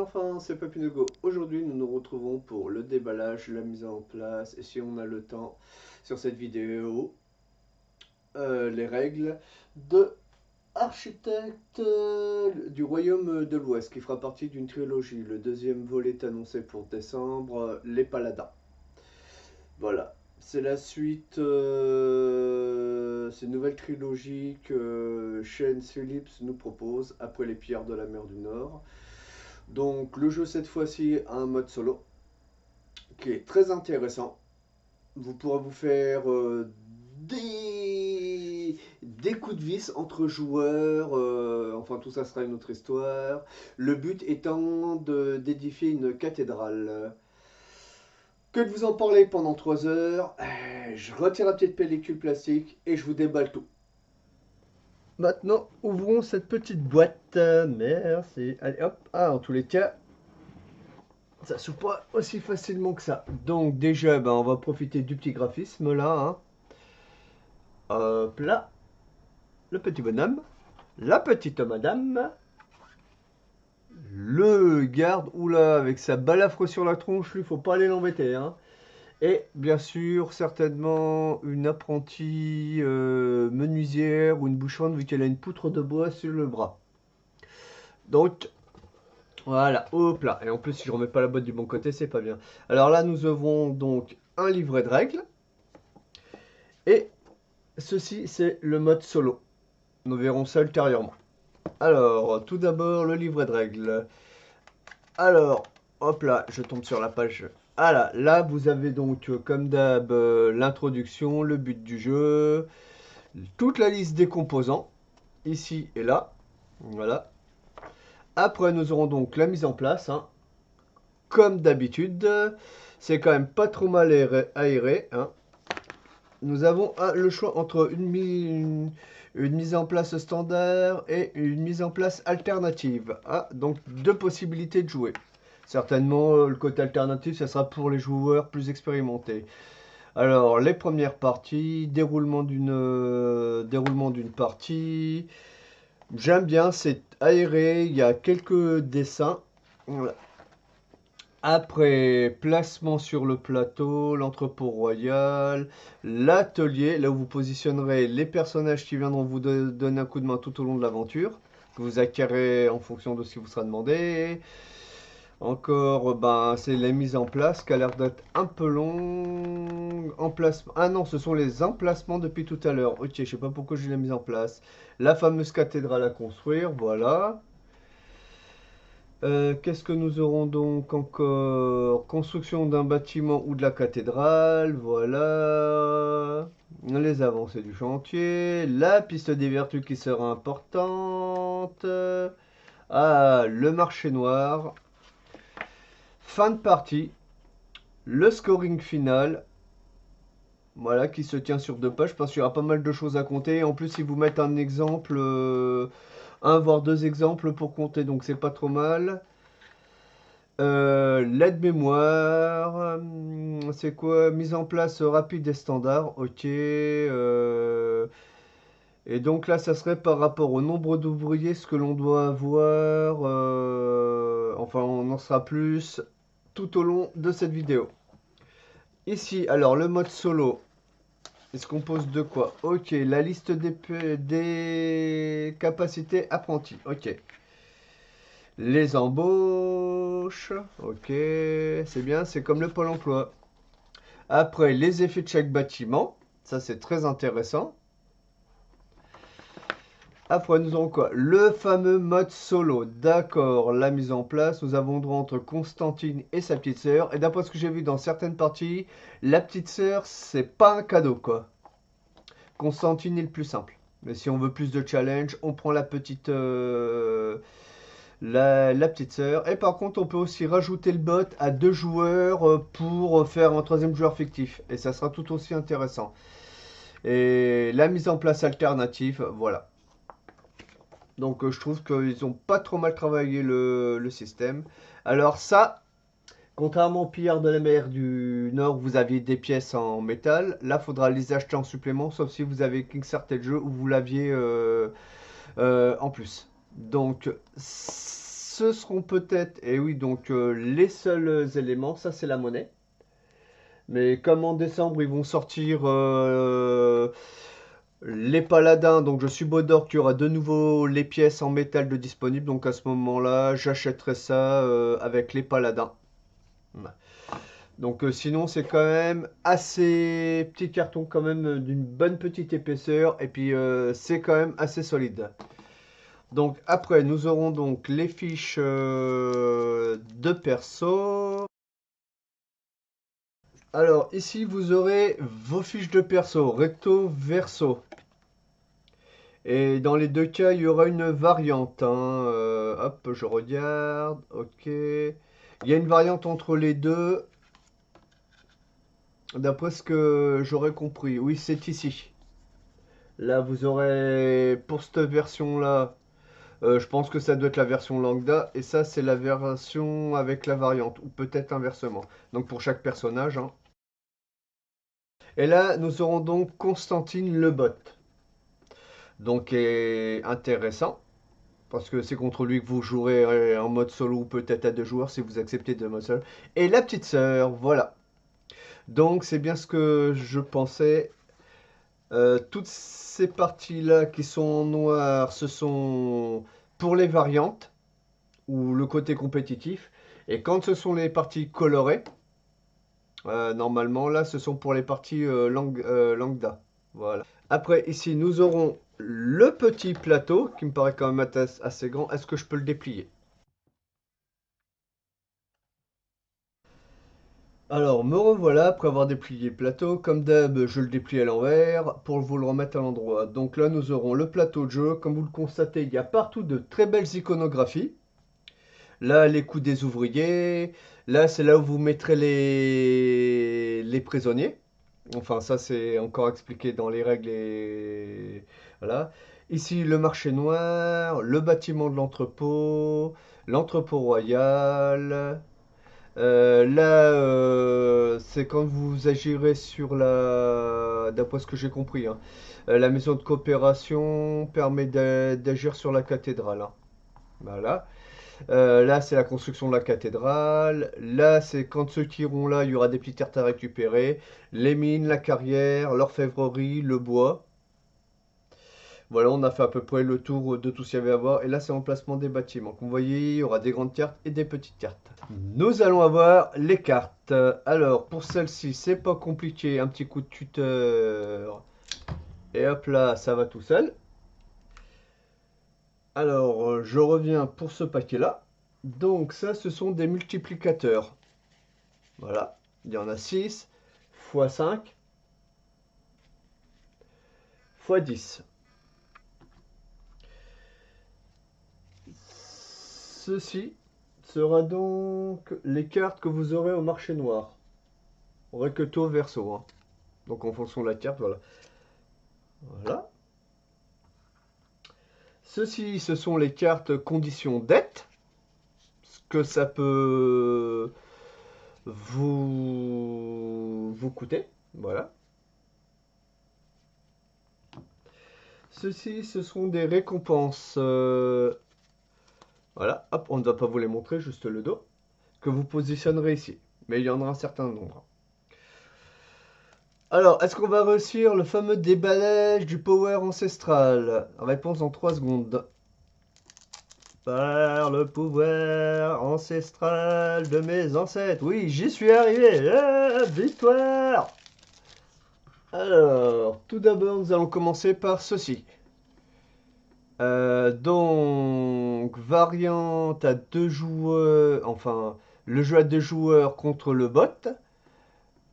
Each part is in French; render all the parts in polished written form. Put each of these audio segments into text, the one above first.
enfants, c'est Papinogo. Aujourd'hui, nous nous retrouvons pour le déballage, la mise en place, et si on a le temps, sur cette vidéo, les règles de Architecte du Royaume de l'Ouest, qui fera partie d'une trilogie. Le deuxième volet est annoncé pour décembre, les Paladins. Voilà, c'est la suite, c'est une nouvelle trilogie que Shane Phillips nous propose après les Pierres de la Mer du Nord. Donc le jeu cette fois-ci a un mode solo qui est très intéressant. Vous pourrez vous faire des coups de vis entre joueurs, enfin tout ça sera une autre histoire. Le but étant d'édifier une cathédrale. Que de vous en parler pendant 3 heures, je retire la petite pellicule plastique et je vous déballe tout. Maintenant, ouvrons cette petite boîte. Merci. Allez hop. Ah, en tous les cas, ça s'ouvre pas aussi facilement que ça. Donc déjà, on va profiter du petit graphisme là. Hein. Hop là. Le petit bonhomme. La petite madame. Le garde. Oula, avec sa balafre sur la tronche, lui, faut pas aller l'embêter. Hein. Et bien sûr, certainement une apprentie menuisière ou une boucheronne vu qu'elle a une poutre de bois sur le bras. Donc, voilà, hop là. Et en plus, si je remets pas la boîte du bon côté, c'est pas bien. Alors là, nous avons donc un livret de règles. Et ceci, c'est le mode solo. Nous verrons ça ultérieurement. Alors, tout d'abord, le livret de règles. Alors, hop là, je tombe sur la page. Voilà, là vous avez donc comme d'hab l'introduction, le but du jeu, toute la liste des composants, ici et là. Voilà. Après nous aurons donc la mise en place, hein. Comme d'habitude. C'est quand même pas trop mal aéré. Hein. Nous avons le choix entre une mise en place standard et une mise en place alternative. Ah, donc deux possibilités de jouer. Certainement, le côté alternatif, ça sera pour les joueurs plus expérimentés. Alors, les premières parties, déroulement d'une partie. J'aime bien, c'est aéré, il y a quelques dessins. Voilà. Après, placement sur le plateau, l'entrepôt royal, l'atelier, là où vous positionnerez les personnages qui viendront vous donner un coup de main tout au long de l'aventure, que vous acquérez en fonction de ce qui vous sera demandé. Encore, c'est les mises en place qui a l'air d'être un peu long. Emplacement. Ah non, ce sont les emplacements depuis tout à l'heure. Ok, je sais pas pourquoi j'ai les mis en place. La fameuse cathédrale à construire, voilà. Qu'est-ce que nous aurons donc encore? Construction d'un bâtiment ou de la cathédrale, voilà. Les avancées du chantier. La piste des vertus qui sera importante. Ah, le marché noir. Fin de partie, le scoring final, voilà, qui se tient sur 2 pages, parce qu'il y aura pas mal de choses à compter. En plus, ils vous mettent un exemple, un voire 2 exemples pour compter, donc c'est pas trop mal. L'aide mémoire, c'est quoi? Mise en place rapide et standard, ok. Et donc là, ça serait par rapport au nombre d'ouvriers, ce que l'on doit avoir. Enfin, on en sera plus tout au long de cette vidéo. Ici, alors le mode solo, il se compose de quoi? Ok, la liste des capacités apprentis. Ok. Les embauches. Ok, c'est bien, c'est comme le Pôle emploi. Après, les effets de chaque bâtiment. Ça, c'est très intéressant. Après, nous avons quoi? Le fameux mode solo. D'accord, la mise en place. Nous avons droit entre Constantine et sa petite sœur. Et d'après ce que j'ai vu dans certaines parties, la petite sœur, c'est pas un cadeau, quoi. Constantine est le plus simple. Mais si on veut plus de challenge, on prend la petite, la petite sœur. Et par contre, on peut aussi rajouter le bot à 2 joueurs pour faire un 3e joueur fictif. Et ça sera tout aussi intéressant. Et la mise en place alternative, voilà. Donc je trouve qu'ils ont pas trop mal travaillé le système. Alors ça, contrairement aux pillards de la mer du Nord, vous aviez des pièces en métal. Là, il faudra les acheter en supplément, sauf si vous avez Kickstarter le jeu où vous l'aviez en plus. Donc ce seront peut-être, et oui, donc les seuls éléments, ça c'est la monnaie. Mais comme en décembre, ils vont sortir les paladins, donc je subodore qu'il y aura de nouveau les pièces en métal de disponibles. Donc à ce moment-là, j'achèterai ça avec les paladins. Ouais. Donc sinon, c'est quand même assez petit carton, quand même d'une bonne petite épaisseur. Et puis c'est quand même assez solide. Donc après, nous aurons donc les fiches de perso. Alors ici, vous aurez vos fiches de perso, recto, verso. Et dans les deux cas, il y aura une variante, hein. Hop, je regarde. Ok. Il y a une variante entre les deux, d'après ce que j'aurais compris. Oui, c'est ici. Là, vous aurez, pour cette version-là, je pense que ça doit être la version lambda. Et ça, c'est la version avec la variante. Ou peut-être inversement. Donc pour chaque personnage, hein. Et là, nous aurons donc Constantine le bot. Donc, est intéressant. Parce que c'est contre lui que vous jouerez en mode solo ou peut-être à deux joueurs si vous acceptez de mode solo. Et la petite sœur, voilà. Donc c'est bien ce que je pensais. Toutes ces parties-là qui sont en noir, ce sont pour les variantes ou le côté compétitif. Et quand ce sont les parties colorées, normalement là ce sont pour les parties lambda. Voilà. Après ici nous aurons le petit plateau qui me paraît quand même assez grand. Est-ce que je peux le déplier? Alors, me revoilà après avoir déplié le plateau. Comme d'hab, je le déplie à l'envers pour vous le remettre à l'endroit. Donc là, nous aurons le plateau de jeu. Comme vous le constatez, il y a partout de très belles iconographies. Là, les coups des ouvriers. Là, c'est là où vous mettrez les prisonniers. Enfin, ça, c'est encore expliqué dans les règles. Et... Voilà. Ici, le marché noir, le bâtiment de l'entrepôt royal. Là, c'est quand vous agirez sur la... D'après ce que j'ai compris, hein, la maison de coopération permet d'agir sur la cathédrale, hein. Voilà. Là, c'est la construction de la cathédrale. Là, c'est quand ceux qui iront là, il y aura des petites terres à récupérer. Les mines, la carrière, l'orfèvrerie, le bois. Voilà, on a fait à peu près le tour de tout ce qu'il y avait à voir. Et là, c'est l'emplacement des bâtiments. Comme vous voyez, il y aura des grandes cartes et des petites cartes. Nous allons avoir les cartes. Alors, pour celle-ci, c'est pas compliqué. Un petit coup de tuteur. Et hop là, ça va tout seul. Alors, je reviens pour ce paquet-là. Donc, ça, ce sont des multiplicateurs. Voilà. Il y en a 6 x 5 x 10. Ceci sera donc les cartes que vous aurez au marché noir. Recto verso, hein. Donc en fonction de la carte, voilà. Voilà. Ceci, ce sont les cartes conditions dette. Ce que ça peut vous coûter. Voilà. Ceci, ce sont des récompenses. Voilà. Hop, on ne va pas vous les montrer, juste le dos. Que vous positionnerez ici. Mais il y en aura un certain nombre. Alors, est-ce qu'on va réussir le fameux déballage du power ancestral? Réponse en 3 secondes. Par le pouvoir ancestral de mes ancêtres. Oui, j'y suis arrivé. Ah, victoire! Alors, tout d'abord, nous allons commencer par ceci. Donc, variante à deux joueurs, enfin, le jeu à deux joueurs contre le bot.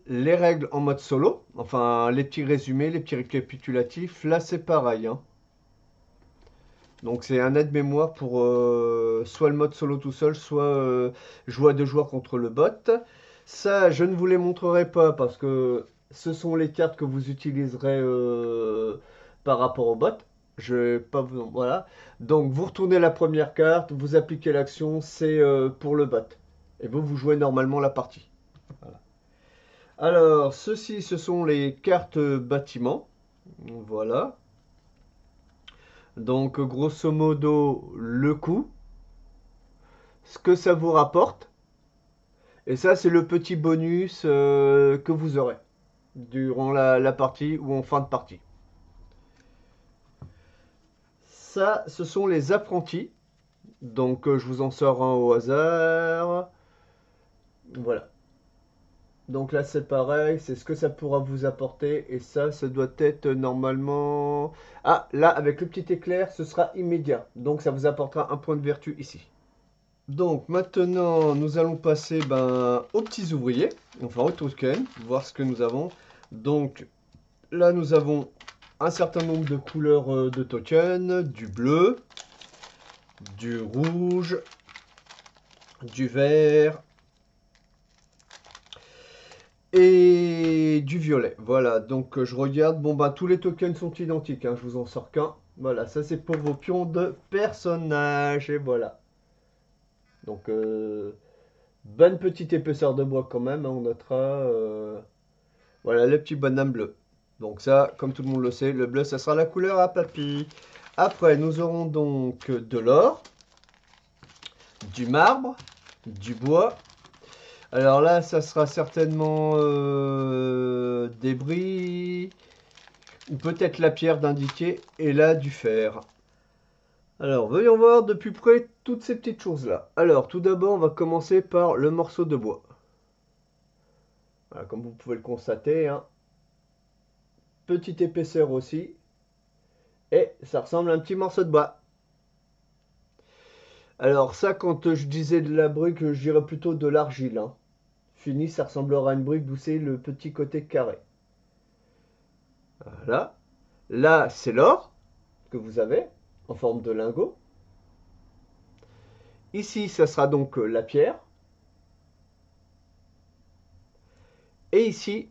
Les règles en mode solo, enfin, les petits résumés, les petits récapitulatifs, là c'est pareil, hein. Donc c'est un aide-mémoire pour soit le mode solo tout seul, soit jouer à deux joueurs contre le bot. Ça, je ne vous les montrerai pas parce que ce sont les cartes que vous utiliserez par rapport au bot. Je vais pas vous... Voilà. Donc vous retournez la première carte, vous appliquez l'action, c'est pour le bot. Et vous jouez normalement la partie. Voilà. Alors, ceci, ce sont les cartes bâtiments. Voilà. Donc, grosso modo, le coût. ce que ça vous rapporte. Et ça, c'est le petit bonus que vous aurez durant la partie ou en fin de partie. Ça, ce sont les apprentis. Donc, je vous en sors un au hasard. Voilà. Donc là, c'est pareil, c'est ce que ça pourra vous apporter. Et ça doit être normalement... Ah, là, avec le petit éclair, ce sera immédiat. Donc, ça vous apportera un point de vertu ici. Donc, maintenant, nous allons passer aux petits ouvriers. Enfin, au token, voir ce que nous avons. Donc, là, nous avons un certain nombre de couleurs de tokens. Du bleu, du rouge, du vert, et du violet. Voilà, donc je regarde. Bon, tous les tokens sont identiques, hein, je vous en sors qu'un. Voilà, ça c'est pour vos pions de personnages. Et voilà. Donc, bonne petite épaisseur de bois quand même, hein, on notera. Voilà, le petit bonhomme bleu. Donc ça, comme tout le monde le sait, le bleu, ça sera la couleur à papy. Après, nous aurons donc de l'or, du marbre, du bois. Alors là, ça sera certainement débris, ou peut-être la pierre d'indiquer, et là du fer. Alors, voyons voir de plus près toutes ces petites choses-là. Alors, tout d'abord, on va commencer par le morceau de bois. Voilà, comme vous pouvez le constater, hein. Petite épaisseur aussi, et ça ressemble à un petit morceau de bois. Alors ça, quand je disais de la brique, je dirais plutôt de l'argile, hein. Fini, ça ressemblera à une brique d'où c'est le petit côté carré. Voilà. Là, c'est l'or que vous avez en forme de lingot. Ici, ça sera donc la pierre. Et ici,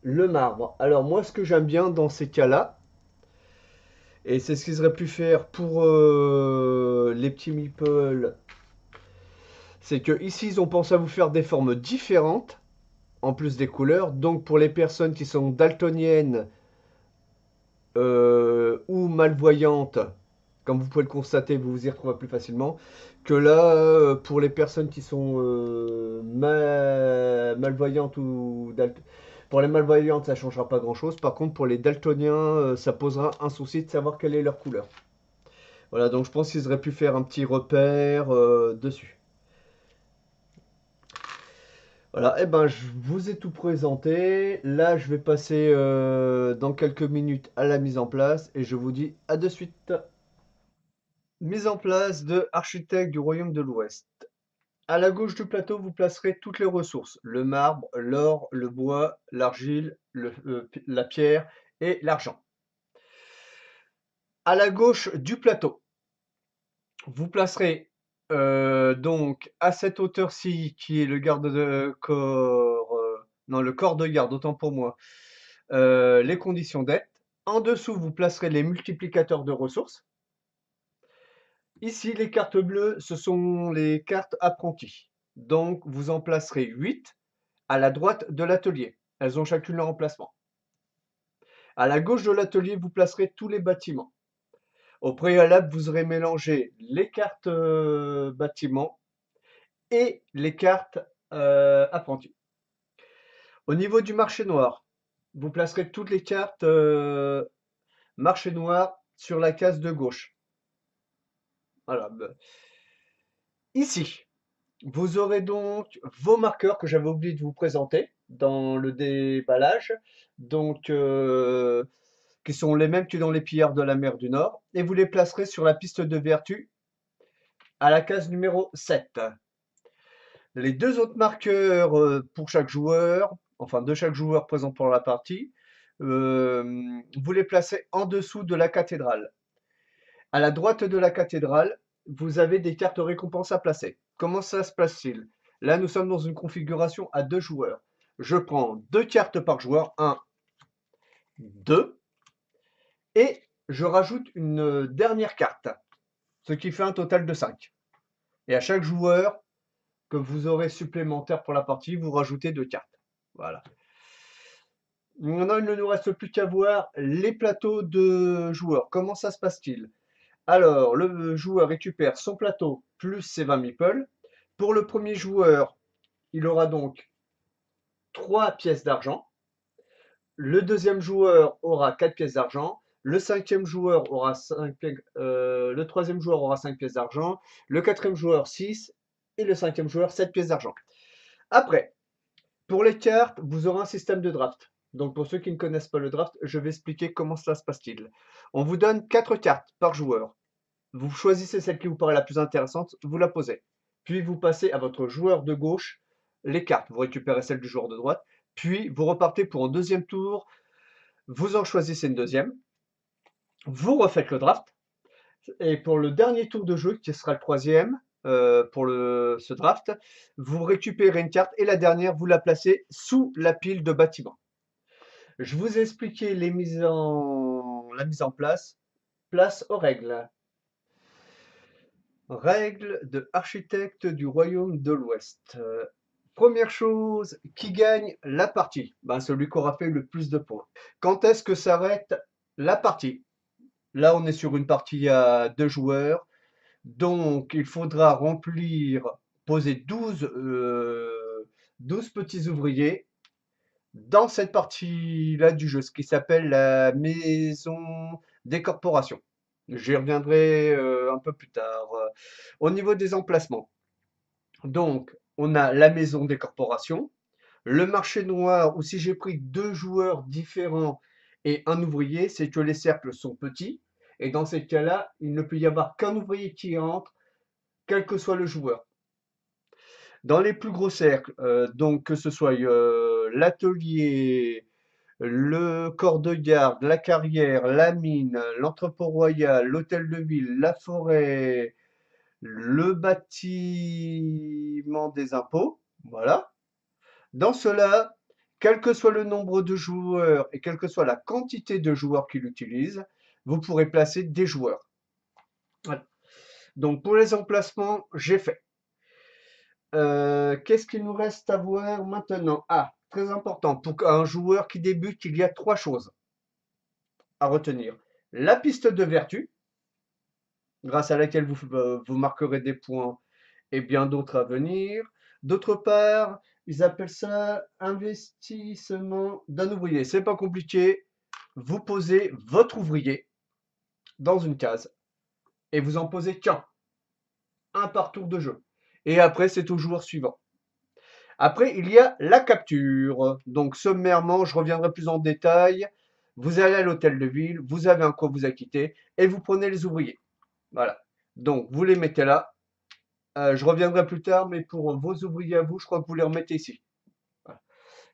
le marbre. Alors moi, ce que j'aime bien dans ces cas-là, et c'est ce qu'ils auraient pu faire pour les petits meeples, c'est que ici, ils ont pensé à vous faire des formes différentes, en plus des couleurs. Donc pour les personnes qui sont daltoniennes ou malvoyantes, comme vous pouvez le constater, vous vous y retrouvez plus facilement. Que là, pour les personnes qui sont malvoyantes ou pour les malvoyantes, ça changera pas grand-chose. Par contre, pour les daltoniens, ça posera un souci de savoir quelle est leur couleur. Voilà, donc je pense qu'ils auraient pu faire un petit repère dessus. Voilà, et je vous ai tout présenté. Là, je vais passer dans quelques minutes à la mise en place et je vous dis à de suite. Mise en place de architecte du Royaume de l'Ouest. À la gauche du plateau, vous placerez toutes les ressources, le marbre, l'or, le bois, l'argile, la pierre et l'argent. À la gauche du plateau, vous placerez donc à cette hauteur-ci, qui est le garde de corps, non, le corps de garde, autant pour moi, les conditions d'aide. En dessous, vous placerez les multiplicateurs de ressources. Ici, les cartes bleues, ce sont les cartes apprentis. Donc, vous en placerez 8 à la droite de l'atelier. Elles ont chacune leur emplacement. À la gauche de l'atelier, vous placerez tous les bâtiments. Au préalable, vous aurez mélangé les cartes bâtiments et les cartes apprentis. Au niveau du marché noir, vous placerez toutes les cartes marché noir sur la case de gauche. Voilà. Ici, vous aurez donc vos marqueurs que j'avais oublié de vous présenter dans le déballage, donc qui sont les mêmes que dans les pillards de la mer du Nord, et vous les placerez sur la piste de vertu à la case numéro 7. Les deux autres marqueurs pour chaque joueur, enfin de chaque joueur présent pour la partie, vous les placez en dessous de la cathédrale. À la droite de la cathédrale, vous avez des cartes récompenses à placer. Comment ça se place-t-il? Là, nous sommes dans une configuration à 2 joueurs. Je prends 2 cartes par joueur, 1, 2, et je rajoute une dernière carte, ce qui fait un total de 5. Et à chaque joueur que vous aurez supplémentaire pour la partie, vous rajoutez 2 cartes. Voilà. Maintenant, il ne nous reste plus qu'à voir les plateaux de joueurs. Comment ça se passe-t-il? Alors, le joueur récupère son plateau plus ses 20 meeples. Pour le premier joueur, il aura donc 3 pièces d'argent. Le deuxième joueur aura 4 pièces d'argent. Le cinquième joueur aura 5 le troisième joueur aura 5 pièces d'argent. Le quatrième joueur 6. Et le cinquième joueur 7 pièces d'argent. Après, pour les cartes, vous aurez un système de draft. Donc pour ceux qui ne connaissent pas le draft, je vais expliquer comment cela se passe-t-il. On vous donne 4 cartes par joueur. Vous choisissez celle qui vous paraît la plus intéressante, vous la posez. Puis vous passez à votre joueur de gauche les cartes. Vous récupérez celle du joueur de droite. Puis vous repartez pour un deuxième tour. Vous en choisissez une deuxième. Vous refaites le draft. Et pour le dernier tour de jeu, qui sera le troisième pour ce draft, vous récupérez une carte et la dernière, vous la placez sous la pile de bâtiments. Je vous ai expliqué la mise en place. Place aux règles. Règles de architecte du royaume de l'Ouest. Première chose, qui gagne la partie? Ben, celui qui aura fait le plus de points. Quand est-ce que s'arrête la partie? Là, on est sur une partie à 2 joueurs. Donc, il faudra poser 12 petits ouvriers dans cette partie-là du jeu, ce qui s'appelle la maison des corporations. J'y reviendrai un peu plus tard. Au niveau des emplacements, donc, on a la maison des corporations, le marché noir, où si j'ai pris 2 joueurs différents et un ouvrier, c'est que les cercles sont petits. Et dans ces cas-là, il ne peut y avoir qu'un ouvrier qui entre, quel que soit le joueur. Dans les plus gros cercles, donc que ce soit l'atelier, le corps de garde, la carrière, la mine, l'entrepôt royal, l'hôtel de ville, la forêt, le bâtiment des impôts, voilà. Dans cela, quel que soit le nombre de joueurs et quelle que soit la quantité de joueurs qui l'utilisent, vous pourrez placer des joueurs. Voilà. Donc pour les emplacements, j'ai fait. Qu'est-ce qu'il nous reste à voir maintenant? Ah, très important, pour un joueur qui débute, il y a 3 choses à retenir. La piste de vertu, grâce à laquelle vous marquerez des points et bien d'autres à venir. D'autre part, ils appellent ça investissement d'un ouvrier. C'est pas compliqué. Vous posez votre ouvrier dans une case et vous en posez qu'un, un par tour de jeu. Et après, c'est au joueur suivant. Après, il y a la capture. Donc, sommairement, je reviendrai plus en détail. Vous allez à l'hôtel de ville, vous avez un quoi vous acquitter et vous prenez les ouvriers. Voilà. Donc, vous les mettez là. Je reviendrai plus tard, mais pour vos ouvriers à vous, je crois que vous les remettez ici. Voilà.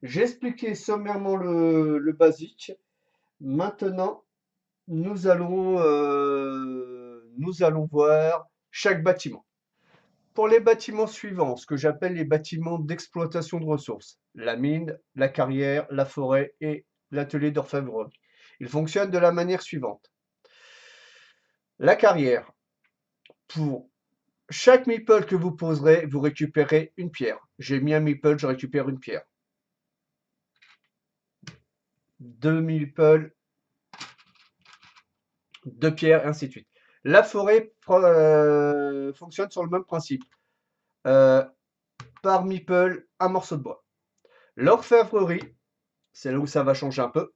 J'ai expliqué sommairement le basique. Maintenant, nous allons voir chaque bâtiment. Pour les bâtiments suivants, ce que j'appelle les bâtiments d'exploitation de ressources, la mine, la carrière, la forêt et l'atelier d'orfèvrerie. Ils fonctionnent de la manière suivante. La carrière, pour chaque meeple que vous poserez, vous récupérez une pierre. J'ai mis un meeple, je récupère une pierre. 2 meeples, 2 pierres, et ainsi de suite. La forêt fonctionne sur le même principe. Par meeple, un morceau de bois. L'orfèvrerie, c'est là où ça va changer un peu.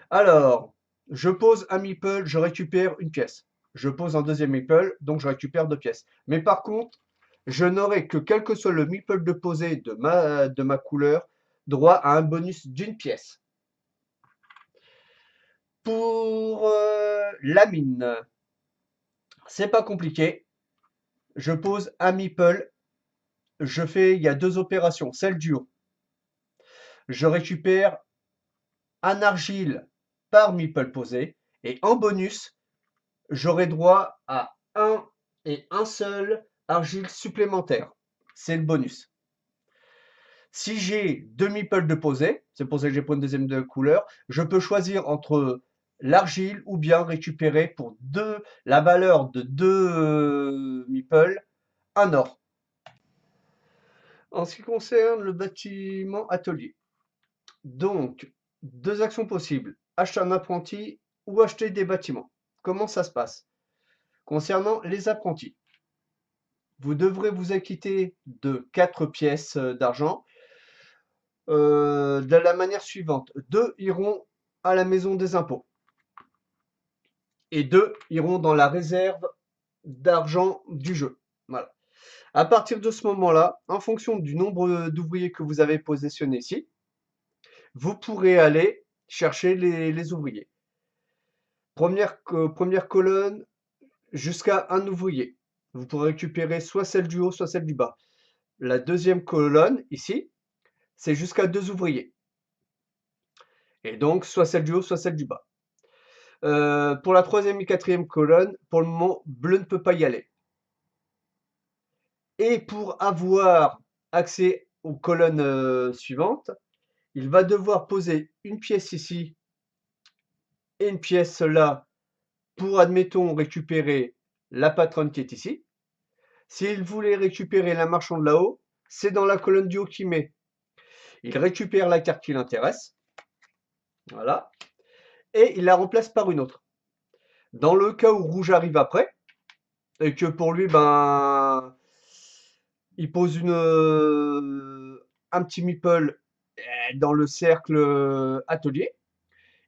Alors, je pose un meeple, je récupère une pièce. Je pose un deuxième meeple, donc je récupère 2 pièces. Mais par contre, je n'aurai que quel que soit le meeple de posé de ma couleur, droit à un bonus d'une pièce. Pour la mine, c'est pas compliqué. Je pose un meeple, il y a 2 opérations. Celle du haut, je récupère un argile par meeple posé. Et en bonus, j'aurai droit à un seul argile supplémentaire. C'est le bonus. Si j'ai 2 meeples de posé, c'est pour ça que j'ai pris une deuxième de couleur, je peux choisir entre l'argile ou bien récupérer pour la valeur de 2 meeples, un or. En ce qui concerne le bâtiment atelier, donc 2 actions possibles, acheter un apprenti ou acheter des bâtiments. Comment ça se passe? Concernant les apprentis, vous devrez vous acquitter de 4 pièces d'argent de la manière suivante. 2 iront à la maison des impôts et 2 iront dans la réserve d'argent du jeu. Voilà. À partir de ce moment-là, en fonction du nombre d'ouvriers que vous avez positionné ici, vous pourrez aller chercher les ouvriers. Première colonne jusqu'à un ouvrier. Vous pourrez récupérer soit celle du haut, soit celle du bas. La deuxième colonne, ici, c'est jusqu'à 2 ouvriers. Et donc, soit celle du haut, soit celle du bas. Pour la troisième et quatrième colonne, pour le moment, bleu ne peut pas y aller. Et pour avoir accès aux colonnes suivantes, il va devoir poser une pièce ici et une pièce là pour, admettons, récupérer la patronne qui est ici. S'il voulait récupérer la marchande là-haut, c'est dans la colonne du haut qu'il met. Il récupère la carte qui l'intéresse. Voilà. Et il la remplace par une autre. Dans le cas où rouge arrive après, et que pour lui, ben, il pose un petit meeple dans le cercle atelier.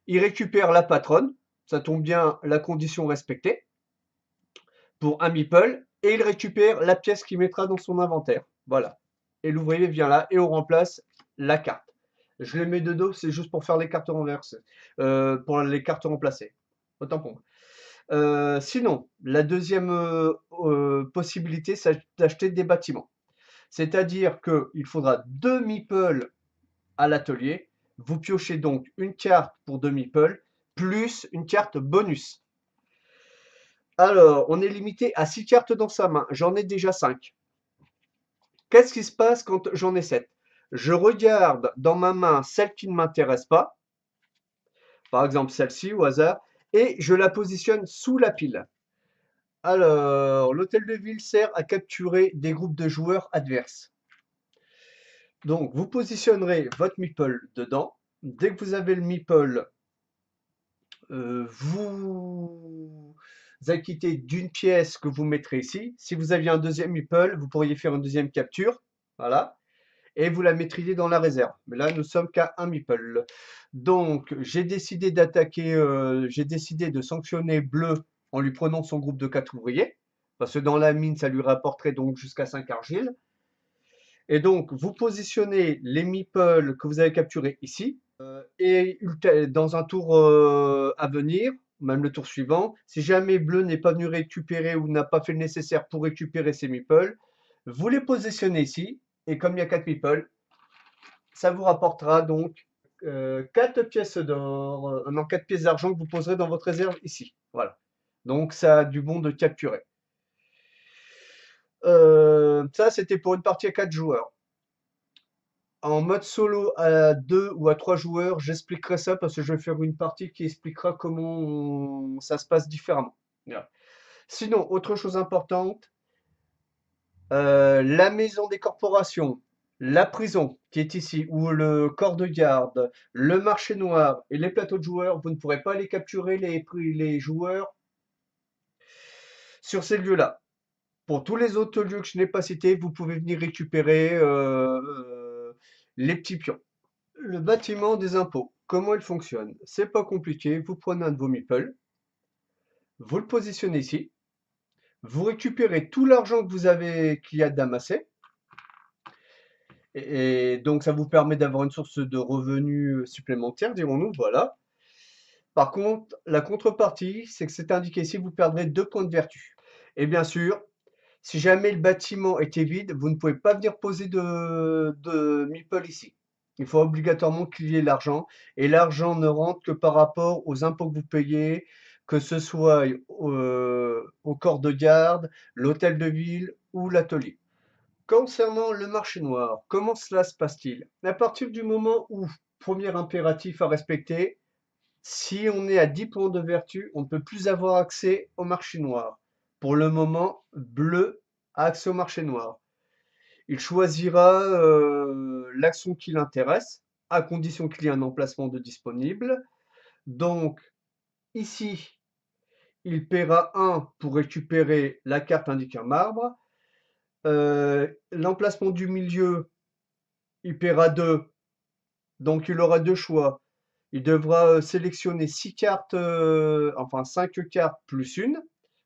Il récupère la patronne. Ça tombe bien, la condition respectée. Pour un meeple. Et il récupère la pièce qu'il mettra dans son inventaire. Voilà. Et l'ouvrier vient là et on remplace la carte. Je les mets de dos, c'est juste pour faire les cartes renversées. Pour les cartes remplacées. Autant pour moi. Sinon, la deuxième possibilité, c'est d'acheter des bâtiments. C'est-à-dire qu'il faudra 2 meeples à l'atelier. Vous piochez donc une carte pour 2 meeples, plus une carte bonus. Alors, on est limité à 6 cartes dans sa main. J'en ai déjà 5. Qu'est-ce qui se passe quand j'en ai 7? Je regarde dans ma main celle qui ne m'intéresse pas, par exemple celle-ci au hasard, et je la positionne sous la pile. Alors, l'hôtel de ville sert à capturer des groupes de joueurs adverses. Donc, vous positionnerez votre meeple dedans. Dès que vous avez le meeple, vous acquittez d'une pièce que vous mettrez ici. Si vous aviez un deuxième meeple, vous pourriez faire une deuxième capture. Voilà. Et vous la mettriez dans la réserve. Mais là, nous sommes qu'à un meeple. Donc, j'ai décidé j'ai décidé de sanctionner bleu en lui prenant son groupe de 4 ouvriers. Parce que dans la mine, ça lui rapporterait donc jusqu'à 5 argiles. Et donc, vous positionnez les meeples que vous avez capturés ici. Et dans un tour à venir, même le tour suivant, si jamais bleu n'est pas venu récupérer ou n'a pas fait le nécessaire pour récupérer ses meeples, vous les positionnez ici. Et comme il y a 4 meeples, ça vous rapportera donc 4 pièces d'or, non, 4 pièces d'argent que vous poserez dans votre réserve ici. Voilà. Donc, ça a du bon de capturer. Ça, c'était pour une partie à 4 joueurs. En mode solo à 2 ou à 3 joueurs, j'expliquerai ça parce que je vais faire une partie qui expliquera comment ça se passe différemment. Voilà. Sinon, autre chose importante, la maison des corporations, la prison qui est ici, ou le corps de garde, le marché noir et les plateaux de joueurs, vous ne pourrez pas les capturer les joueurs sur ces lieux-là. Pour tous les autres lieux que je n'ai pas cités, vous pouvez venir récupérer les petits pions. Le bâtiment des impôts, comment il fonctionne? C'est pas compliqué, vous prenez un de vos meeples, vous le positionnez ici, vous récupérez tout l'argent que vous avez qu'il y a d'amassé, et donc ça vous permet d'avoir une source de revenus supplémentaire, dirons-nous, voilà. Par contre, la contrepartie, c'est que c'est indiqué ici, vous perdrez 2 points de vertu. Et bien sûr, si jamais le bâtiment était vide, vous ne pouvez pas venir poser de meeple ici. Il faut obligatoirement qu'il y ait l'argent. Et l'argent ne rentre que par rapport aux impôts que vous payez, que ce soit au corps de garde, l'hôtel de ville ou l'atelier. Concernant le marché noir, comment cela se passe-t-il? À partir du moment où, premier impératif à respecter, si on est à 10 points de vertu, on ne peut plus avoir accès au marché noir. Pour le moment, bleu a accès au marché noir. Il choisira l'action qui l'intéresse, à condition qu'il y ait un emplacement de disponible. Donc, ici, il paiera 1 pour récupérer la carte indiquant marbre. L'emplacement du milieu, il paiera 2, donc il aura 2 choix. Il devra sélectionner 6 cartes, enfin 5 cartes plus une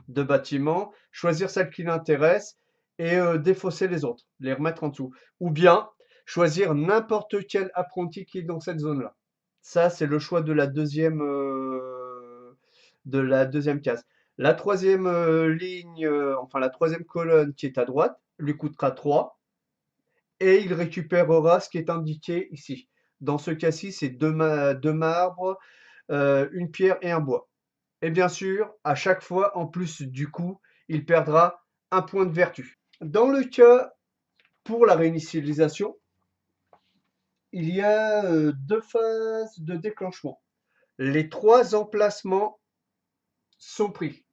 de bâtiment, choisir celle qui l'intéresse et défausser les autres, les remettre en dessous. Ou bien choisir n'importe quel apprenti qui est dans cette zone-là. Ça, c'est le choix de la deuxième case. La troisième ligne, enfin la troisième colonne qui est à droite, lui coûtera 3 et il récupérera ce qui est indiqué ici. Dans ce cas-ci, c'est deux marbres, une pierre et un bois. Et bien sûr, à chaque fois, en plus du coup, il perdra un point de vertu. Dans le cas pour la réinitialisation, il y a 2 phases de déclenchement. Les 3 emplacements sont pris.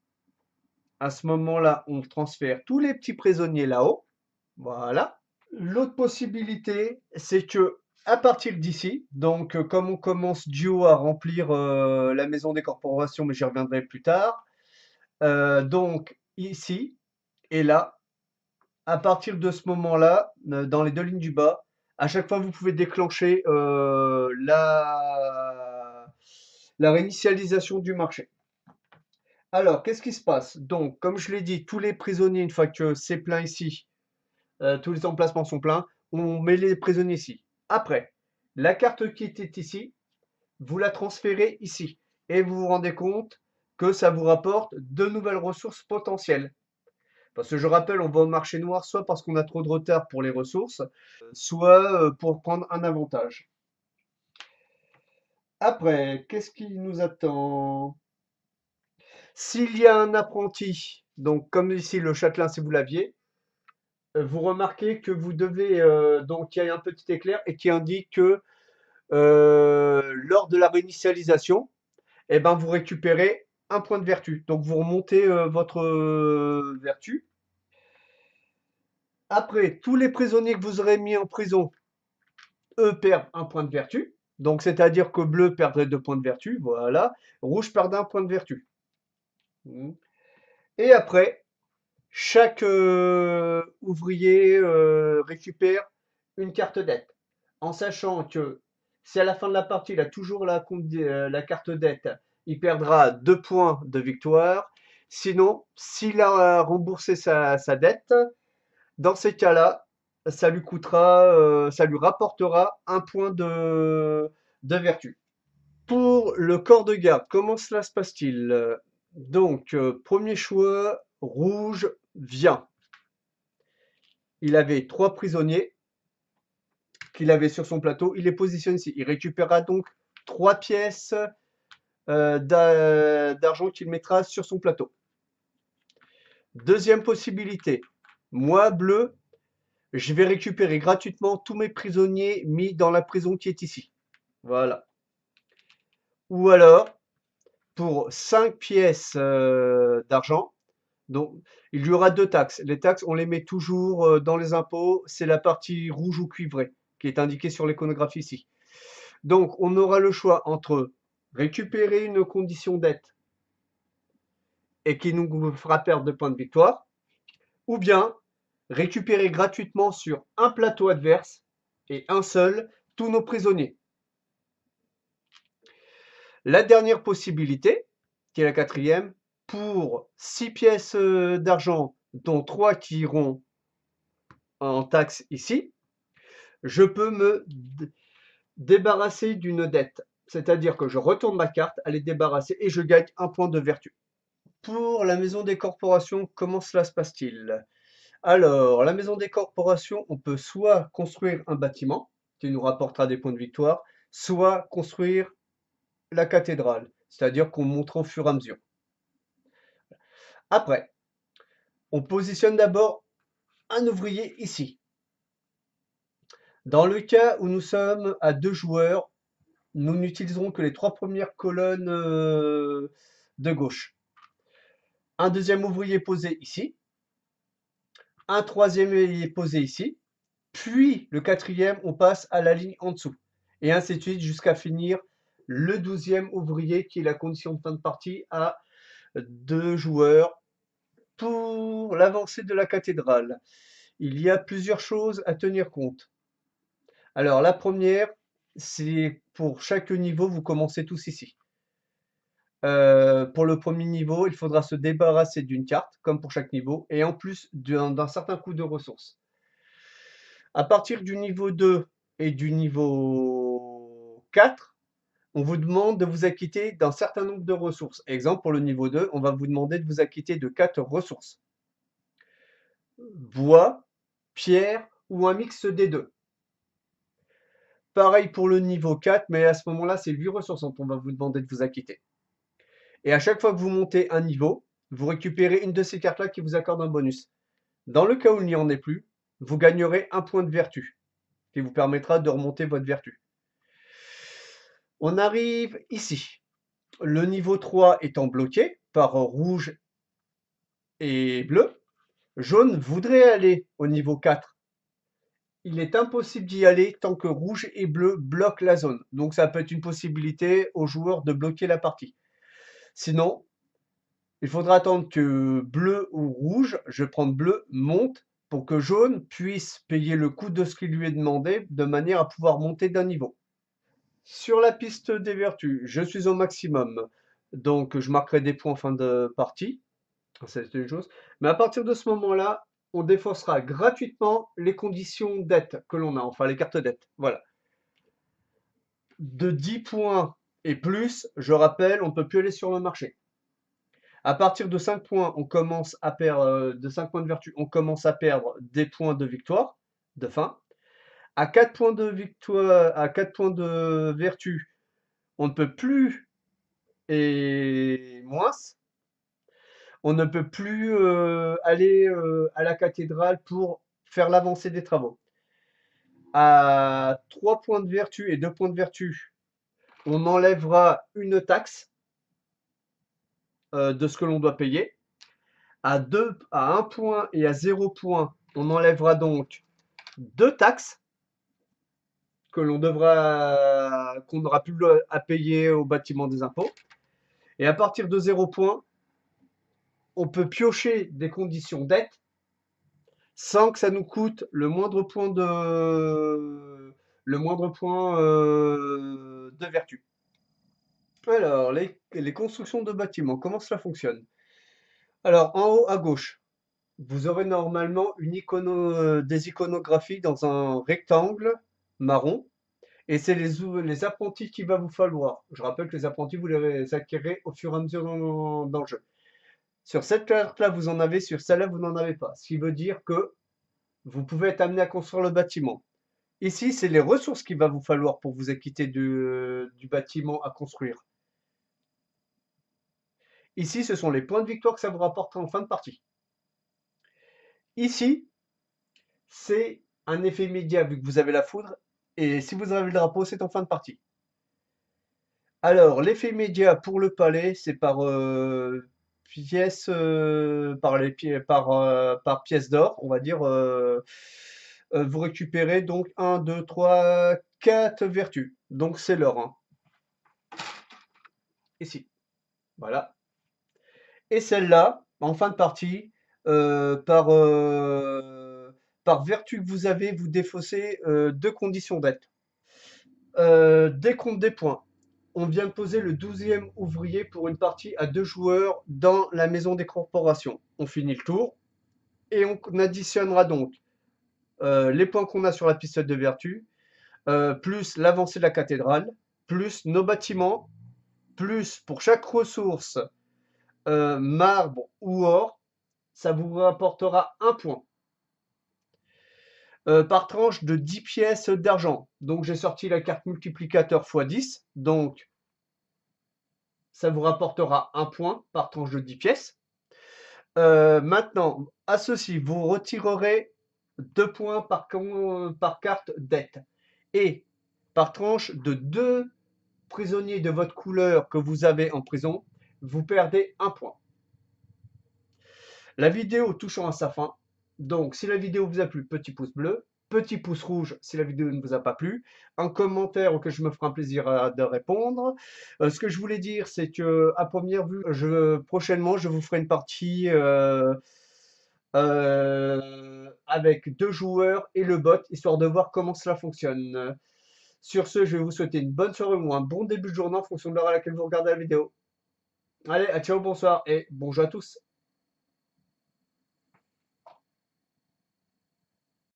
À ce moment-là, on transfère tous les petits prisonniers là-haut. Voilà. L'autre possibilité, c'est que à partir d'ici, donc comme on commence duo à remplir la maison des corporations, mais j'y reviendrai plus tard, donc ici et là, à partir de ce moment-là, dans les 2 lignes du bas, à chaque fois vous pouvez déclencher la réinitialisation du marché. Alors, qu'est-ce qui se passe? Donc, comme je l'ai dit, tous les prisonniers, une fois que c'est plein ici, tous les emplacements sont pleins, on met les prisonniers ici. Après, la carte qui était ici, vous la transférez ici. Et vous vous rendez compte que ça vous rapporte de nouvelles ressources potentielles. Parce que je rappelle, on va au marché noir soit parce qu'on a trop de retard pour les ressources, soit pour prendre un avantage. Après, qu'est-ce qui nous attend? S'il y a un apprenti, donc comme ici le châtelain si vous l'aviez, vous remarquez que vous devez, donc il y a un petit éclair et qui indique que lors de la réinitialisation, eh ben, vous récupérez un point de vertu. Donc vous remontez votre vertu. Après, tous les prisonniers que vous aurez mis en prison, eux perdent un point de vertu. Donc c'est-à-dire que bleu perdrait 2 points de vertu, voilà. Rouge perdrait un point de vertu. Et après, chaque ouvrier récupère une carte dette. En sachant que si à la fin de la partie, il a toujours la carte dette, il perdra 2 points de victoire. Sinon, s'il a remboursé sa dette, dans ces cas-là, ça lui coûtera, ça lui rapportera un point de vertu. Pour le corps de garde, comment cela se passe-t-il? Donc, premier choix, rouge vient. Il avait 3 prisonniers qu'il avait sur son plateau. Il les positionne ici. Il récupérera donc 3 pièces d'argent qu'il mettra sur son plateau. Deuxième possibilité, moi, bleu, je vais récupérer gratuitement tous mes prisonniers mis dans la prison qui est ici. Voilà. Ou alors, pour 5 pièces d'argent, donc il y aura 2 taxes. Les taxes, on les met toujours dans les impôts. C'est la partie rouge ou cuivrée qui est indiquée sur l'iconographie ici. Donc, on aura le choix entre récupérer une condition dette et qui nous fera perdre 2 points de victoire, ou bien récupérer gratuitement sur un plateau adverse et un seul tous nos prisonniers. La dernière possibilité, qui est la quatrième, pour 6 pièces d'argent, dont 3 qui iront en taxe ici, je peux me débarrasser d'une dette. C'est-à-dire que je retourne ma carte, elle est débarrassée et je gagne un point de vertu. Pour la maison des corporations, comment cela se passe-t-il? Alors, la maison des corporations, on peut soit construire un bâtiment qui nous rapportera des points de victoire, soit construire la cathédrale, c'est-à-dire qu'on montera au fur et à mesure. Après, on positionne d'abord un ouvrier ici. Dans le cas où nous sommes à 2 joueurs, nous n'utiliserons que les 3 premières colonnes de gauche. Un deuxième ouvrier posé ici, un troisième est posé ici, puis le quatrième, on passe à la ligne en dessous, et ainsi de suite jusqu'à finir le 12e ouvrier qui est la condition de fin de partie à de joueurs pour l'avancée de la cathédrale. Il y a plusieurs choses à tenir compte. Alors, la première, c'est pour chaque niveau, vous commencez tous ici. Pour le premier niveau, il faudra se débarrasser d'une carte, comme pour chaque niveau, et en plus d'un certain coût de ressources. À partir du niveau 2 et du niveau 4, on vous demande de vous acquitter d'un certain nombre de ressources. Exemple, pour le niveau 2, on va vous demander de vous acquitter de 4 ressources. Bois, pierre ou un mix des deux. Pareil pour le niveau 4, mais à ce moment-là, c'est 8 ressources dont on va vous demander de vous acquitter. Et à chaque fois que vous montez un niveau, vous récupérez une de ces cartes-là qui vous accorde un bonus. Dans le cas où il n'y en ait plus, vous gagnerez un point de vertu, qui vous permettra de remonter votre vertu. On arrive ici. Le niveau 3 étant bloqué par rouge et bleu, jaune voudrait aller au niveau 4. Il est impossible d'y aller tant que rouge et bleu bloquent la zone. Donc ça peut être une possibilité aux joueurs de bloquer la partie. Sinon, il faudra attendre que bleu ou rouge, je vais prendre bleu, monte pour que jaune puisse payer le coût de ce qui lui est demandé de manière à pouvoir monter d'un niveau. Sur la piste des vertus, je suis au maximum, donc je marquerai des points en fin de partie, c'est une chose. Mais à partir de ce moment-là, on défaussera gratuitement les conditions d'aide que l'on a, enfin les cartes d'aide. Voilà. De 10 points et plus, je rappelle, on ne peut plus aller sur le marché. À partir de 5 points, on commence à perdre de 5 points de vertu, on commence à perdre des points de victoire, de fin. À 4 points de victoire, à 4 points de vertu, on ne peut plus et moins. On ne peut plus aller à la cathédrale pour faire l'avancée des travaux. À 3 points de vertu et 2 points de vertu, on enlèvera une taxe de ce que l'on doit payer. À 1 point et à 0 point, on enlèvera donc 2 taxes qu'on n'aura plus à payer au bâtiment des impôts. Et à partir de 0 point, on peut piocher des conditions d'aide sans que ça nous coûte le moindre point de vertu. Alors, les constructions de bâtiments, comment cela fonctionne? Alors, en haut à gauche, vous aurez normalement des iconographies dans un rectangle marron, et c'est les apprentis qu'il va vous falloir. Je rappelle que les apprentis, vous les acquérez au fur et à mesure dans le jeu. Sur cette carte-là, vous en avez, sur celle-là, vous n'en avez pas. Ce qui veut dire que vous pouvez être amené à construire le bâtiment. Ici, c'est les ressources qu'il va vous falloir pour vous acquitter du bâtiment à construire. Ici, ce sont les points de victoire que ça vous rapportera en fin de partie. Ici, c'est un effet immédiat vu que vous avez la foudre. Et si vous avez le drapeau, c'est en fin de partie. Alors, l'effet immédiat pour le palais, c'est par pièce, par pièce d'or, on va dire. Vous récupérez donc 1, 2, 3, 4 vertus. Donc c'est l'or. Hein. Ici. Voilà. Et celle-là, en fin de partie, par vertu que vous avez, vous défaussez 2 conditions d'aide. Décompte des points. On vient de poser le 12e ouvrier pour une partie à 2 joueurs dans la maison des corporations. On finit le tour et on additionnera donc les points qu'on a sur la piste de vertu, plus l'avancée de la cathédrale, plus nos bâtiments, plus pour chaque ressource marbre ou or, ça vous rapportera 1 point. Par tranche de 10 pièces d'argent. Donc j'ai sorti la carte multiplicateur x 10. Donc ça vous rapportera 1 point par tranche de 10 pièces. Maintenant, à ceci, vous retirerez 2 points par carte d'aide. Et par tranche de 2 prisonniers de votre couleur que vous avez en prison, vous perdez 1 point. La vidéo touchant à sa fin. Donc, si la vidéo vous a plu, petit pouce bleu. petit pouce rouge si la vidéo ne vous a pas plu, un commentaire auquel je me ferai un plaisir de répondre. Ce que je voulais dire, c'est que à première vue, prochainement, je vous ferai une partie avec 2 joueurs et le bot, histoire de voir comment cela fonctionne. Sur ce, je vais vous souhaiter une bonne soirée ou un bon début de journée en fonction de l'heure à laquelle vous regardez la vidéo. Allez, à ciao, bonsoir et bonjour à tous.